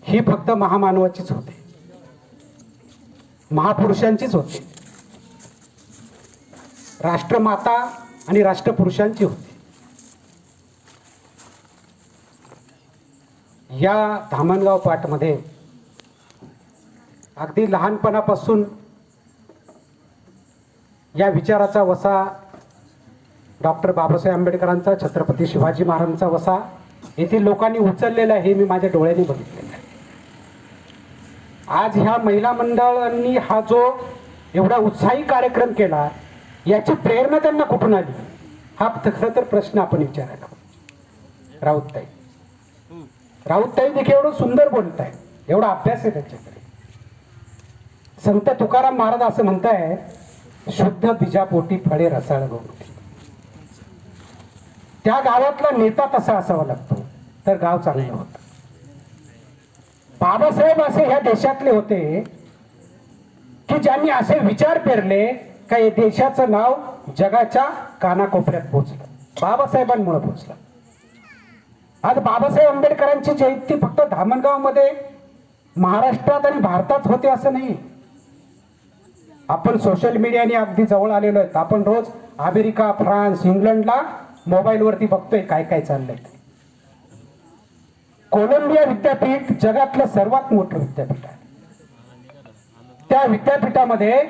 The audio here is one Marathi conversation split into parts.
ही फक्त महामानवाचीच होते, महापुरुषांचीच होते, राष्ट्रमाता आणि राष्ट्रपुरुषांची होती. या धामणगाव पाटमध्ये अगदी लहानपणापासून या विचाराचा वसा, डॉक्टर बाबासाहेब आंबेडकरांचा, छत्रपती शिवाजी महाराजांचा वसा येथील लोकांनी उचललेला आहे, हे मी माझ्या डोळ्यांनी बघितलेलं आहे. आज ह्या महिला मंडळांनी हा जो एवढा उत्साही कार्यक्रम केला, याची प्रेरणा त्यांना कुठून आली, हा खरं तर प्रश्न आपण विचारायला. राऊतताई देखील एवढं सुंदर बोलत आहे, एवढा अभ्यास आहे त्यांच्याकडे. संत तुकाराम महाराज असं म्हणताय, शुद्ध बीजापोटी फळे रसाळ गवती. त्या गावातला नेता तसा असावा लागतो तर गाव चांगलं होतं. बाबासाहेब असे ह्या देशातले होते की ज्यांनी असे विचार पेरले का या देशाचं नाव जगाच्या कानाकोपऱ्यात पोहोचलं, बाबासाहेबांमुळे पोहोचलं. आज बाबासाहेब आंबेडकरांची जयंती फक्त धामणगावमध्ये, महाराष्ट्रात आणि भारतात होते असं नाही. आपण सोशल मीडियाने अगदी जवळ आलेलो आहेत. आपण रोज अमेरिका, फ्रान्स, इंग्लंडला मोबाईलवरती बघतोय काय काय चाललंय. कोलंबिया विद्यापीठ जगातलं सर्वात मोठं विद्यापीठ आहे. त्या विद्यापीठामध्ये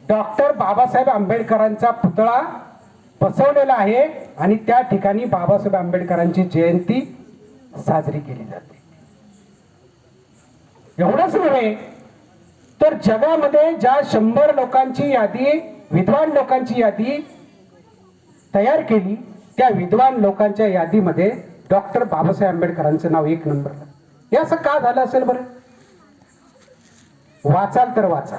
डॉक्टर बाबासाहेब आंबेडकरांचा पुतळा बसवलेला आहे आणि त्या ठिकाणी बाबासाहेब आंबेडकरांची जयंती साजरी केली जाते. एवढंच नव्हे तर जगामध्ये ज्या 100 लोकांची यादी, विद्वान लोकांची यादी तयार केली, त्या विद्वान लोकांच्या यादीमध्ये डॉक्टर बाबासाहेब आंबेडकरांचं नाव 1 नंबरला. हे असं का झालं असेल बरं? वाचाल तर वाचा.